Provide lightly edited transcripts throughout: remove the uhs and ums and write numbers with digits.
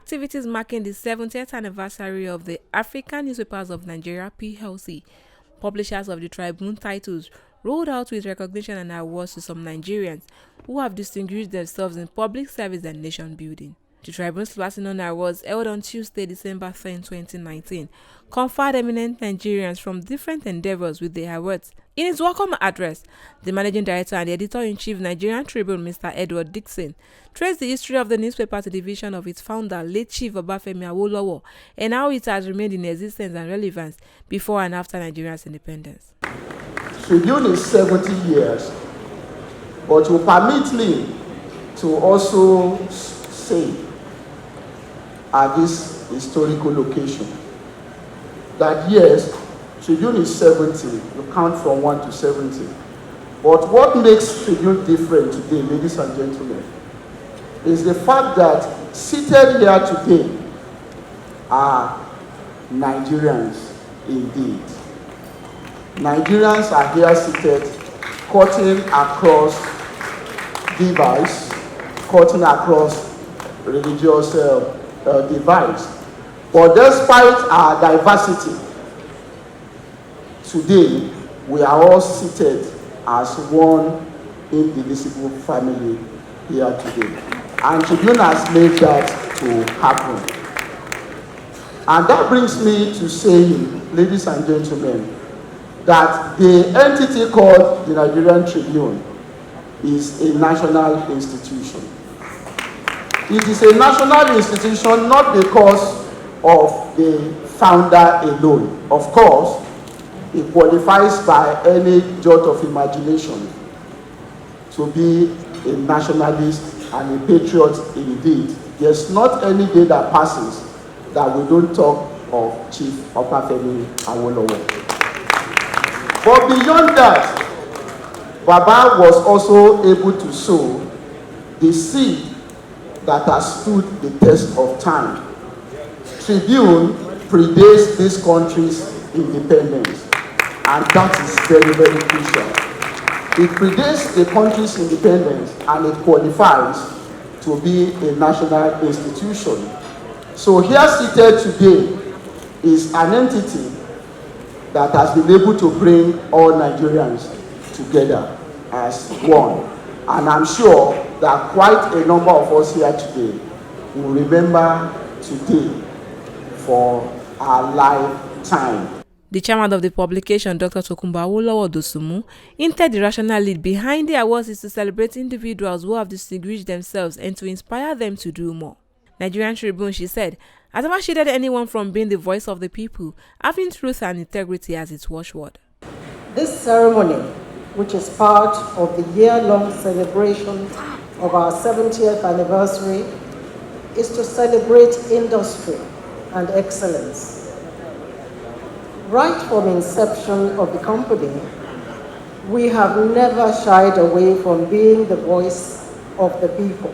activities marking the 70th anniversary of the African Newspapers of Nigeria (PLC), publishers of the Tribune titles, rolled out with recognition and awards to some Nigerians who have distinguished themselves in public service and nation building. The Tribune's Platinum Awards, held on Tuesday, December 10, 2019, conferred eminent Nigerians from different endeavors with the awards. In his welcome address, the managing director and the editor-in-chief Nigerian Tribune, Mr. Edward Dixon, traced the history of the newspaper to the vision of its founder, late Chief Obafemi Awolowo, and how it has remained in existence and relevance before and after Nigeria's independence. Tribune is 70 years, but you permit me to also say at this historical location that yes, Tribune is 70, you count from 1 to 70. But what makes Tribune different today, ladies and gentlemen, is the fact that seated here today are Nigerians indeed. Nigerians are here seated, cutting across divides, cutting across religious divides. But despite our diversity, today we are all seated as one indivisible family here today. And Tribune has made that to happen. And that brings me to saying, ladies and gentlemen, that the entity called the Nigerian Tribune is a national institution. It is a national institution not because of the founder alone. Of course, it qualifies by any jot of imagination to be a nationalist and a patriot indeed. There's not any day that passes that we don't talk of Chief Obafemi Awolowo. But beyond that, Baba was also able to sow the seed that has stood the test of time. Tribune predates this country's independence, and that is very, very crucial. It predates the country's independence and it qualifies to be a national institution. So here seated today is an entity that has been able to bring all Nigerians together as one. And I'm sure that quite a number of us here today will remember today for our lifetime. The chairman of the publication, Dr. Tokunbo Awolowo Dosunmu, hinted the rational lead behind the awards is to celebrate individuals who have distinguished themselves and to inspire them to do more. Nigerian Tribune, she said, has never shielded anyone from being the voice of the people, having truth and integrity as its watchword. This ceremony, which is part of the year-long celebration of our 70th anniversary, is to celebrate industry and excellence. Right from inception of the company, we have never shied away from being the voice of the people.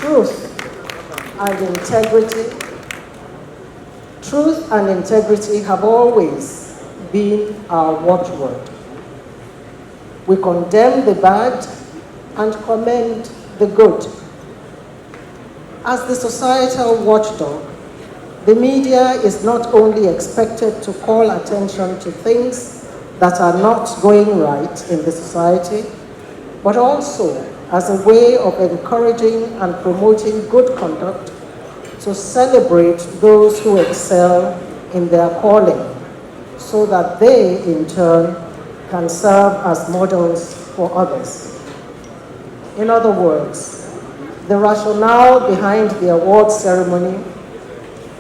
Truth and integrity have always been our watchword. We condemn the bad and commend the good. As the societal watchdog, the media is not only expected to call attention to things that are not going right in the society, but also as a way of encouraging and promoting good conduct to celebrate those who excel in their calling, so that they, in turn, can serve as models for others. In other words, the rationale behind the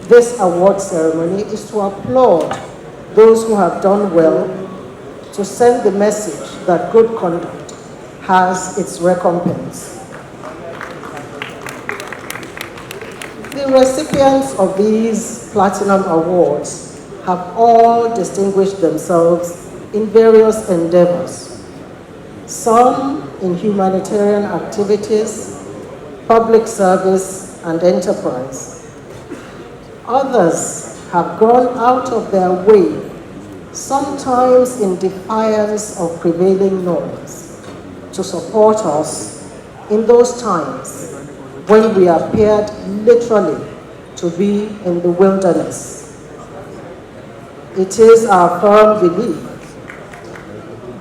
this award ceremony is to applaud those who have done well, to send the message that good conduct has its recompense. The recipients of these Platinum Awards have all distinguished themselves in various endeavors, some in humanitarian activities, public service, and enterprise. Others have gone out of their way, sometimes in defiance of prevailing norms, to support us in those times when we appeared literally to be in the wilderness. It is our firm belief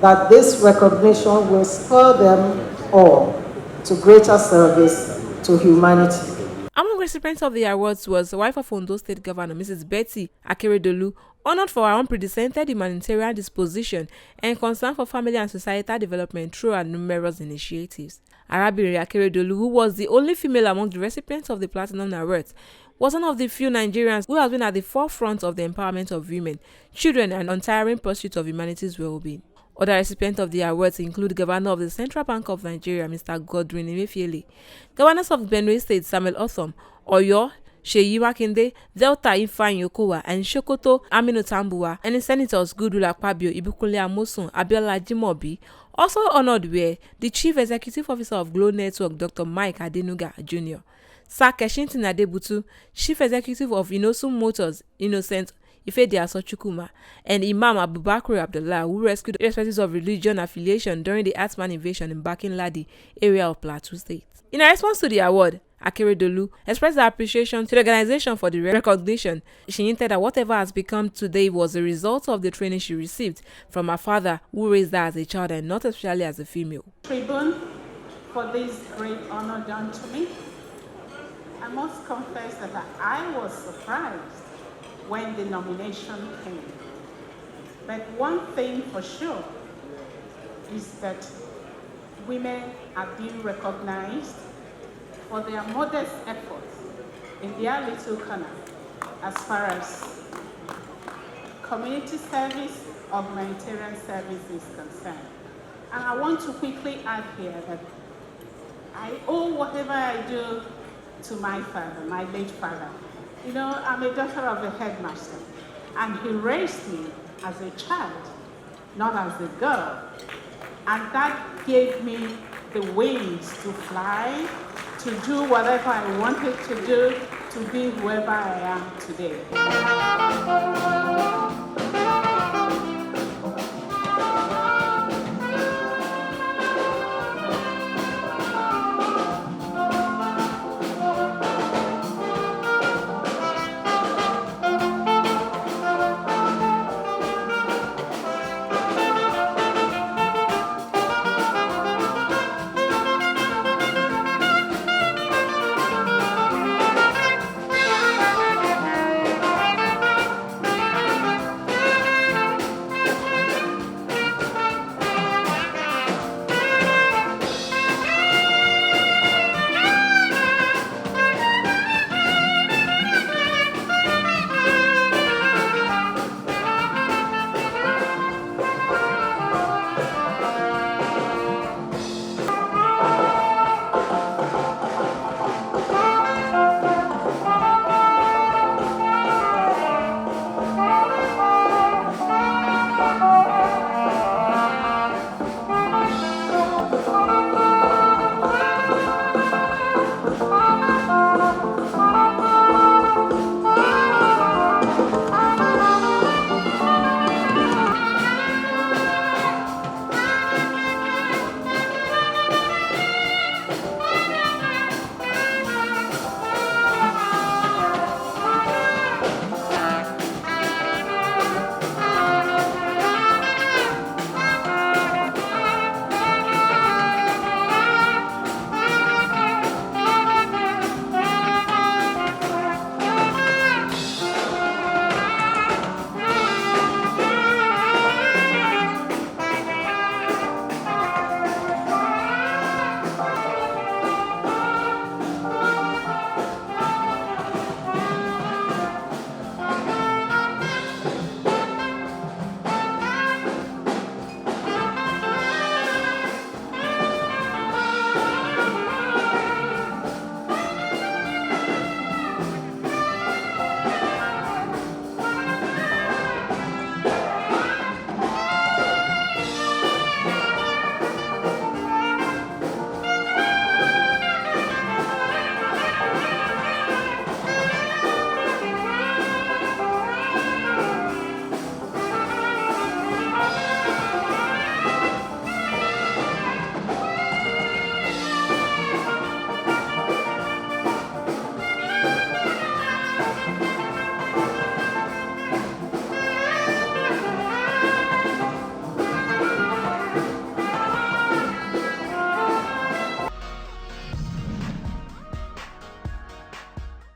that this recognition will spur them all to greater service to humanity. Among recipients of the awards was the wife of Ondo State Governor Mrs. Betty Akeredolu, honored for her unprecedented humanitarian disposition and concern for family and societal development through her numerous initiatives. Arabiri Akeredolu, who was the only female among the recipients of the Platinum Awards, was one of the few Nigerians who has been at the forefront of the empowerment of women, children, and untiring pursuit of humanity's well-being. Other recipients of the awards include Governor of the Central Bank of Nigeria, Mr. Godwin Emefiele, Governors of Benue State, Samuel Othom, Oyo, Seyi Makinde, Delta Ifeanyi Okowa, and Sokoto Aminu Tambuwa, and the Senators Goodwill Akpabio, Ibikunle Amosun, Abiola Jimobi. Also honored were the Chief Executive Officer of Glo Network, Dr. Mike Adenuga Jr., Sir Keshintin Adebutu, Chief Executive of Inosun Motors, Innocent Ifedia Sochukuma, and Imam Abubakar Abdullah, who rescued irrespective of religion affiliation during the Atman invasion in Bakin Ladi area of Plateau State. In a response to the award, Akeredolu expressed her appreciation to the organization for the recognition. She hinted that whatever has become today was a result of the training she received from her father, who raised her as a child and not especially as a female. Tribune, for this great honor done to me. I must confess that I was surprised when the nomination came. But one thing for sure is that women are being recognized for their modest efforts in their little corner as far as community service or humanitarian service is concerned. And I want to quickly add here that I owe whatever I do to my father, my late father. You know, I'm a daughter of a headmaster, and he raised me as a child, not as a girl. And that gave me the wings to fly, to do whatever I wanted to do, to be whoever I am today.